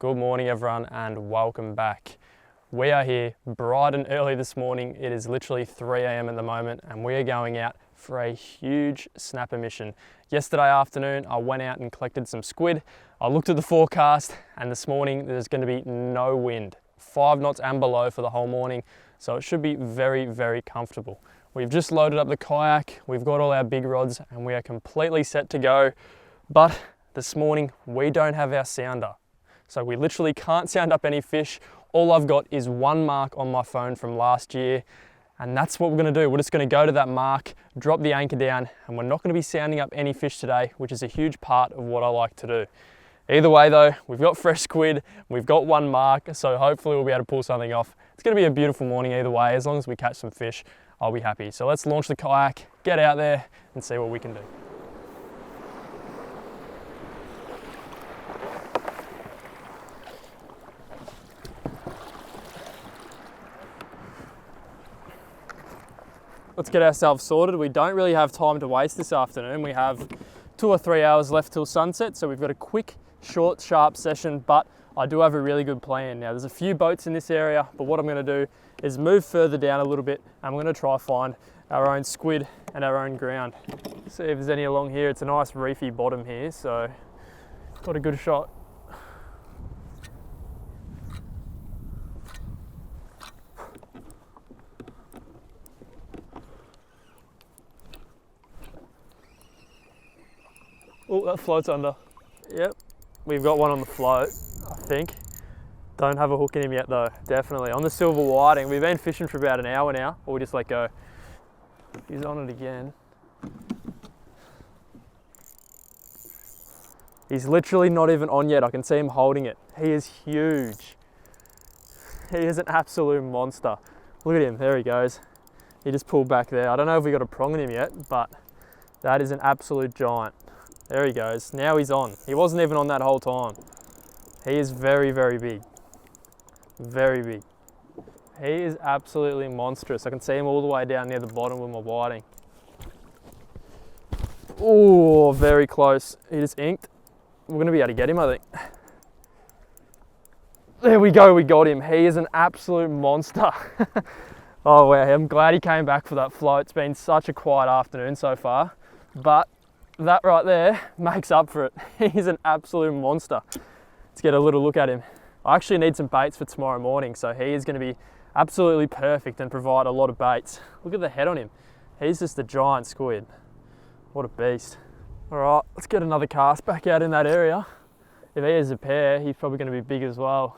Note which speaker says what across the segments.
Speaker 1: Good morning everyone and welcome back. We are here bright and early this morning. It is literally 3 a.m. at the moment and we are going out for a huge snapper mission. Yesterday afternoon I went out and collected some squid. I looked at the forecast and this morning there's going to be no wind. 5 knots and below for the whole morning, so it should be very, very comfortable. We've just loaded up the kayak, we've got all our big rods and we are completely set to go. But this morning we don't have our sounder. So we literally can't sound up any fish. All I've got is one mark on my phone from last year, and that's what we're gonna do. We're just gonna go to that mark, drop the anchor down, and we're not gonna be sounding up any fish today, which is a huge part of what I like to do. Either way though, we've got fresh squid, we've got one mark, so hopefully we'll be able to pull something off. It's gonna be a beautiful morning either way. As long as we catch some fish, I'll be happy. So let's launch the kayak, get out there, and see what we can do. Let's get ourselves sorted. We don't really have time to waste this afternoon. We have 2 or 3 hours left till sunset, so we've got a quick, short, sharp session, but I do have a really good plan. Now, there's a few boats in this area, but what I'm gonna do is move further down a little bit, and we're gonna try find our own squid and our own ground. See if there's any along here. It's a nice reefy bottom here, so got a good shot. Oh, that floats under. Yep, we've got one on the float, I think. Don't have a hook in him yet though, definitely. On the silver whiting, we've been fishing for about an hour now, or we just let go. He's on it again. He's literally not even on yet, I can see him holding it. He is huge. He is an absolute monster. Look at him, there he goes. He just pulled back there. I don't know if we got a prong in him yet, but that is an absolute giant. There he goes, now he's on. He wasn't even on that whole time. He is very, very big. Very big. He is absolutely monstrous. I can see him all the way down near the bottom with my whiting. Oh, very close. He just inked. We're gonna be able to get him, I think. There we go, we got him. He is an absolute monster. Oh wow, I'm glad he came back for that float. It's been such a quiet afternoon so far, but that right there makes up for it. He's an absolute monster. Let's get a little look at him. I actually need some baits for tomorrow morning, so he is going to be absolutely perfect and provide a lot of baits. Look at the head on him. He's just a giant squid. What a beast. All right, let's get another cast back out in that area. If he is a pair, he's probably going to be big as well.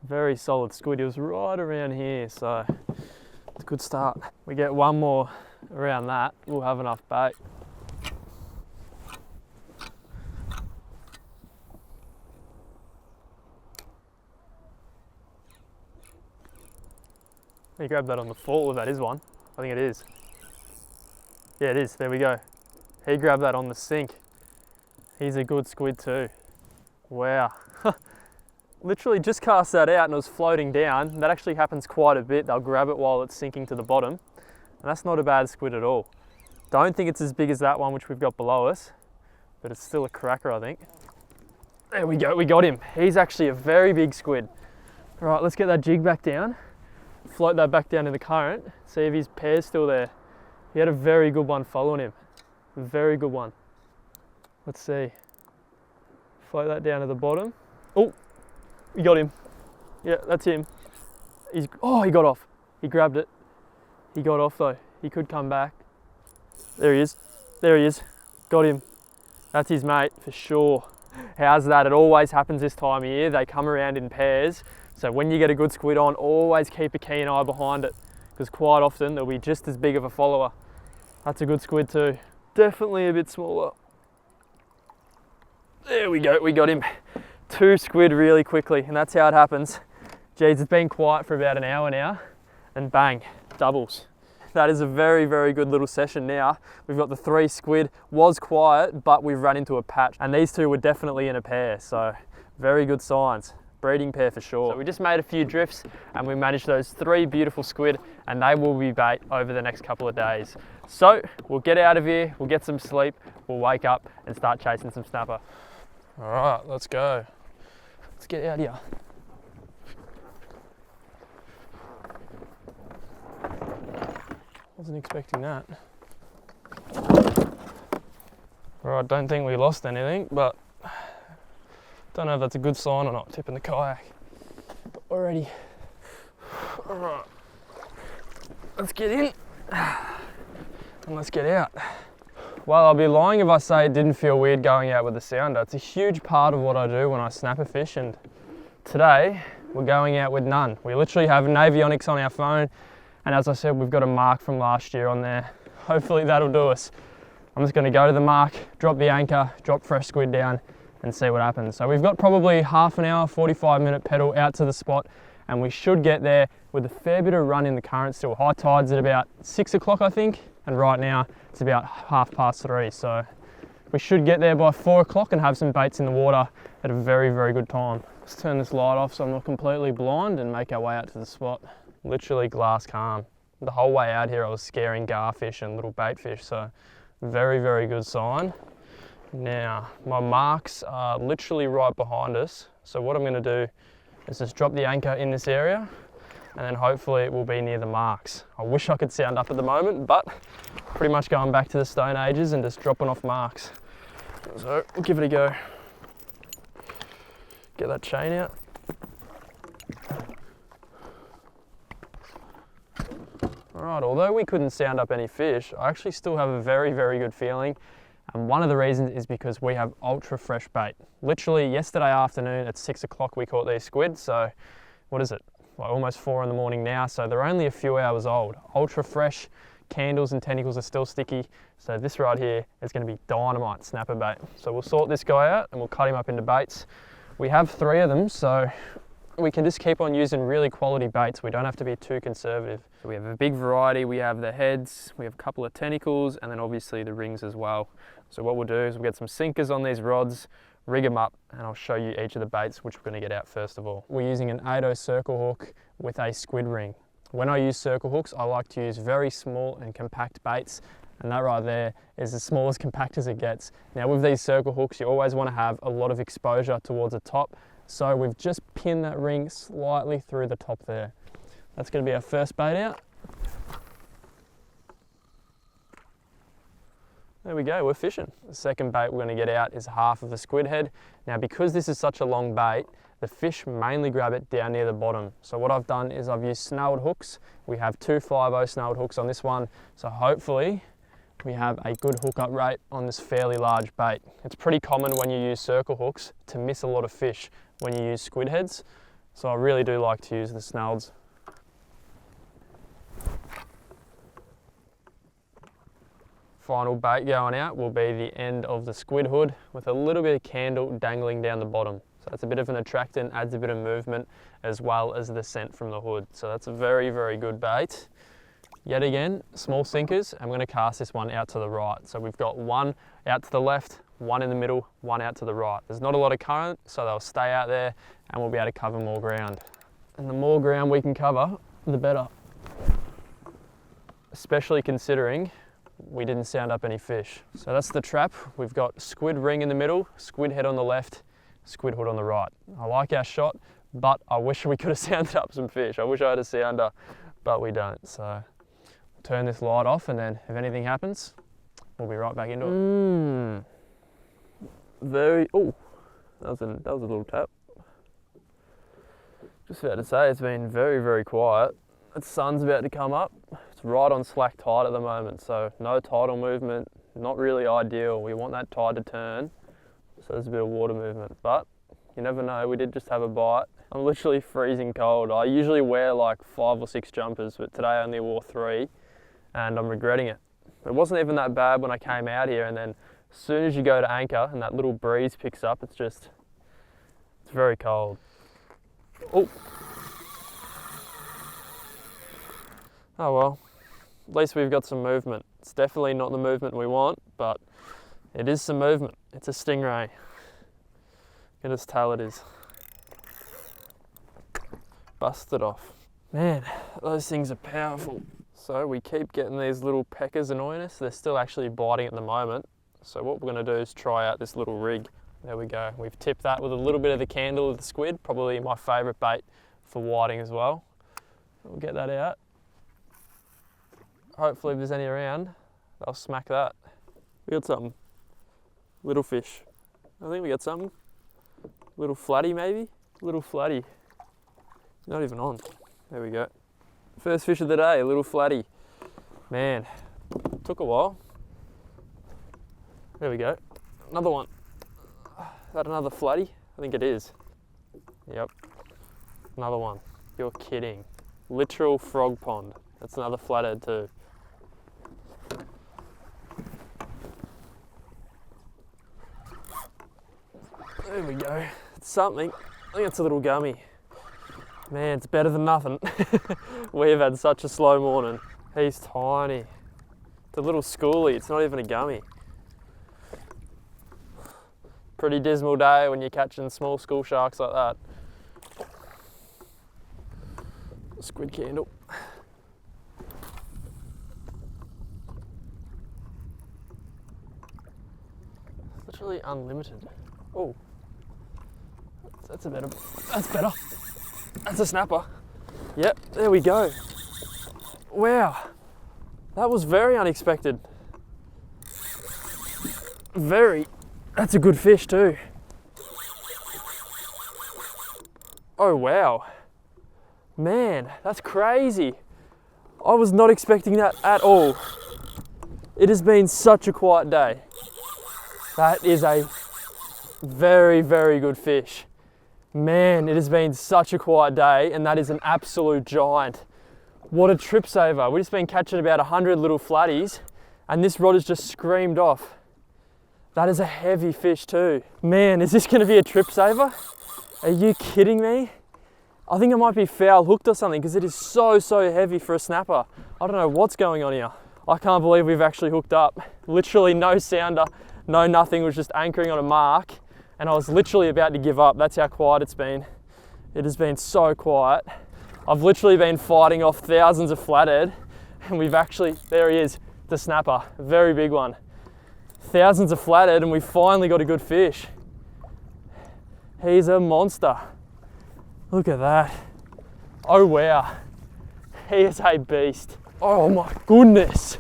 Speaker 1: Very solid squid. He was right around here, so it's a good start. We get one more around that, we'll have enough bait. You grab that on the fall, if that is one. I think it is. Yeah, it is. There we go. He grabbed that on the sink. He's a good squid too. Wow. Literally just cast that out and it was floating down. That actually happens quite a bit. They'll grab it while it's sinking to the bottom. And that's not a bad squid at all. Don't think it's as big as that one which we've got below us, but it's still a cracker, I think. There we go, we got him. He's actually a very big squid. All right, let's get that jig back down. Float that back down in the current, see if his pair's still there. He had a very good one following him. Very good one. Let's see. Float that down to the bottom. Oh, we got him. Yeah, that's him. Oh, he got off. He grabbed it. He got off though. He could come back. There he is. There he is. Got him. That's his mate for sure. How's that? It always happens this time of year. They come around in pairs. So when you get a good squid on, always keep a keen eye behind it, because quite often they'll be just as big of a follower. That's a good squid too. Definitely a bit smaller. There we go, we got him. 2 squid really quickly, and that's how it happens. Geez, it's been quiet for about an hour now, and bang, doubles. That is a very, very good little session now. We've got the 3 squid, was quiet, but we've run into a patch, and these 2 were definitely in a pair, so very good signs. Breeding pair for sure. So we just made a few drifts and we managed those 3 beautiful squid, and they will be bait over the next couple of days. So we'll get out of here, we'll get some sleep, we'll wake up and start chasing some snapper. All right, let's go. Let's get out here. Wasn't expecting that. Right, don't think we lost anything, but don't know if that's a good sign or not, tipping the kayak. But already. All right, let's get in and let's get out. Well, I'll be lying if I say it didn't feel weird going out with the sounder. It's a huge part of what I do when I snap a fish, and today we're going out with none. We literally have avionics on our phone, and as I said, we've got a mark from last year on there. Hopefully that'll do us. I'm just going to go to the mark, drop the anchor, drop fresh squid down and see what happens. So we've got probably half an hour, 45-minute pedal out to the spot, and we should get there with a fair bit of run in the current still. High tide's at about 6 o'clock, I think, and right now it's about 3:30. So we should get there by 4 o'clock and have some baits in the water at a very, very good time. Let's turn this light off so I'm not completely blind and make our way out to the spot. Literally glass calm. The whole way out here I was scaring garfish and little bait fish, so very, very good sign. Now, my marks are literally right behind us. So what I'm going to do is just drop the anchor in this area, and then hopefully it will be near the marks. I wish I could sound up at the moment, but pretty much going back to the Stone Ages and just dropping off marks. So we'll give it a go. Get that chain out. Alright, although we couldn't sound up any fish, I actually still have a very, very good feeling. And one of the reasons is because we have ultra fresh bait. Literally yesterday afternoon at 6 o'clock we caught these squid, so what is it? Like almost 4 in the morning now, so they're only a few hours old. Ultra fresh, candles and tentacles are still sticky, so this right here is going to be dynamite snapper bait. So we'll sort this guy out and we'll cut him up into baits. We have 3 of them, so we can just keep on using really quality baits. We don't have to be too conservative. So we have a big variety. We have the heads, we have a couple of tentacles, and then obviously the rings as well. So what we'll do is we'll get some sinkers on these rods, rig them up, and I'll show you each of the baits which we're going to get out first of all. We're using an 8/0 circle hook with a squid ring. When I use circle hooks, I like to use very small and compact baits, and that right there is as small as compact as it gets. Now with these circle hooks, you always want to have a lot of exposure towards the top, so we've just pinned that ring slightly through the top there. That's going to be our first bait out. There we go, we're fishing. The second bait we're going to get out is half of a squid head. Now because this is such a long bait, the fish mainly grab it down near the bottom. So what I've done is I've used snelled hooks. We have 2 5/0 snelled hooks on this one, so hopefully we have a good hookup rate on this fairly large bait. It's pretty common when you use circle hooks to miss a lot of fish when you use squid heads, so I really do like to use the snelleds. Final bait going out will be the end of the squid hood with a little bit of candle dangling down the bottom. So it's a bit of an attractant, adds a bit of movement as well as the scent from the hood. So that's a very, very good bait. Yet again, small sinkers. I'm going to cast this one out to the right. So we've got one out to the left, one in the middle, one out to the right. There's not a lot of current, so they'll stay out there and we'll be able to cover more ground. And the more ground we can cover, the better. Especially considering we didn't sound up any fish. So that's the trap. We've got squid ring in the middle, squid head on the left, squid hood on the right. I like our shot, but I wish we could have sounded up some fish. I wish I had a sounder, but we don't. So turn this light off, and then if anything happens, we'll be right back into it. Oh, that was a little tap. Just about to say, it's been very, very quiet. The sun's about to come up. It's right on slack tide at the moment, so no tidal movement, not really ideal. We want that tide to turn, so there's a bit of water movement, but you never know, we did just have a bite. I'm literally freezing cold. I usually wear like 5 or 6 jumpers, but today I only wore 3, and I'm regretting it. It wasn't even that bad when I came out here, and then as soon as you go to anchor and that little breeze picks up, it's very cold. Oh well, at least we've got some movement. It's definitely not the movement we want, but it is some movement. It's a stingray. Look at his tail it is. Busted off. Man, those things are powerful. So we keep getting these little peckers annoying us. They're still actually biting at the moment. So what we're going to do is try out this little rig. There we go. We've tipped that with a little bit of the candle of the squid, probably my favourite bait for whiting as well. We'll get that out. Hopefully if there's any around, they'll smack that. We got something. Little fish. I think we got something. Little flatty maybe? Little flatty. Not even on. There we go. First fish of the day, a little flatty. Man, took a while. There we go. Another one. Is that another flatty? I think it is. Yep. Another one. You're kidding. Literal frog pond. That's another flathead too. There we go. It's something. I think it's a little gummy. Man, it's better than nothing. We've had such a slow morning. He's tiny. It's a little schoolie. It's not even a gummy. Pretty dismal day when you're catching small school sharks like that. Squid candle. Literally unlimited. Oh, that's better. That's better. That's a snapper. Yep, there we go. Wow, that was very unexpected. Very. That's a good fish too. Oh wow. Man, that's crazy. I was not expecting that at all. It has been such a quiet day. That is a very, very good fish. Man, it has been such a quiet day, and that is an absolute giant. What a trip saver. We've just been catching about 100 little flatties, and this rod has just screamed off. That is a heavy fish too. Man, is this gonna be a trip saver? Are you kidding me? I think it might be foul hooked or something because it is so heavy for a snapper. I don't know what's going on here. I can't believe we've actually hooked up. Literally no sounder, no nothing, was just anchoring on a mark, and I was literally about to give up. That's how quiet it's been. It has been so quiet. I've literally been fighting off thousands of flathead, and we've actually, there he is, the snapper, a very big one. Thousands of flathead, and we finally got a good fish. He's a monster. Look at that. Oh wow, he is a beast. Oh my goodness.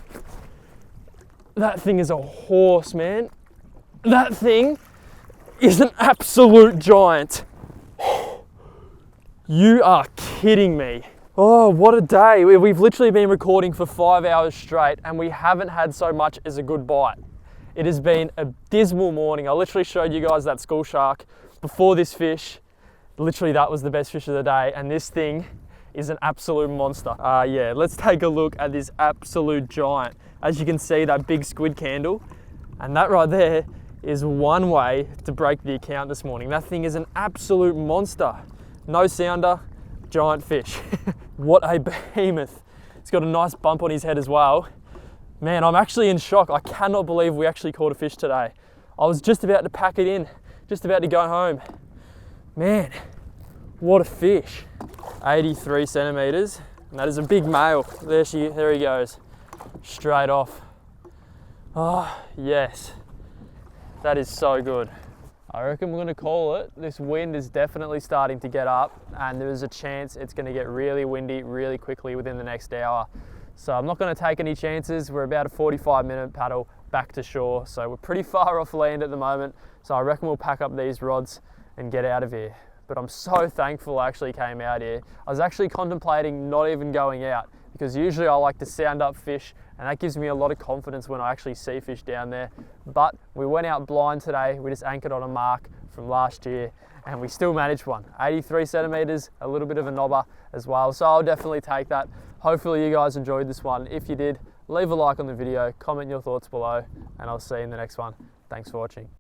Speaker 1: That thing is a horse, man. That thing is an absolute giant. You are kidding me. Oh, what a day. We've literally been recording for 5 hours straight and we haven't had so much as a good bite. It has been a dismal morning. I literally showed you guys that school shark before this fish. Literally that was the best fish of the day, and this thing is an absolute monster. Yeah, let's take a look at this absolute giant. As you can see, that big squid candle, and that right there is one way to break the account this morning. That thing is an absolute monster. No sounder, giant fish. What a behemoth. It's got a nice bump on his head as well. Man, I'm actually in shock. I cannot believe we actually caught a fish today. I was just about to pack it in, just about to go home. Man, what a fish. 83 centimeters, and that is a big male. There he goes, straight off. Oh, yes. That is so good. I reckon we're gonna call it. This wind is definitely starting to get up, and there's a chance it's gonna get really windy really quickly within the next hour. So I'm not gonna take any chances. We're about a 45-minute paddle back to shore, so we're pretty far off land at the moment. So I reckon we'll pack up these rods and get out of here. But I'm so thankful I actually came out here. I was actually contemplating not even going out because usually I like to sound up fish, and that gives me a lot of confidence when I actually see fish down there. But we went out blind today. We just anchored on a mark from last year and we still managed one. 83 centimeters, a little bit of a knobber as well. So I'll definitely take that. Hopefully you guys enjoyed this one. If you did, leave a like on the video, comment your thoughts below, and I'll see you in the next one. Thanks for watching.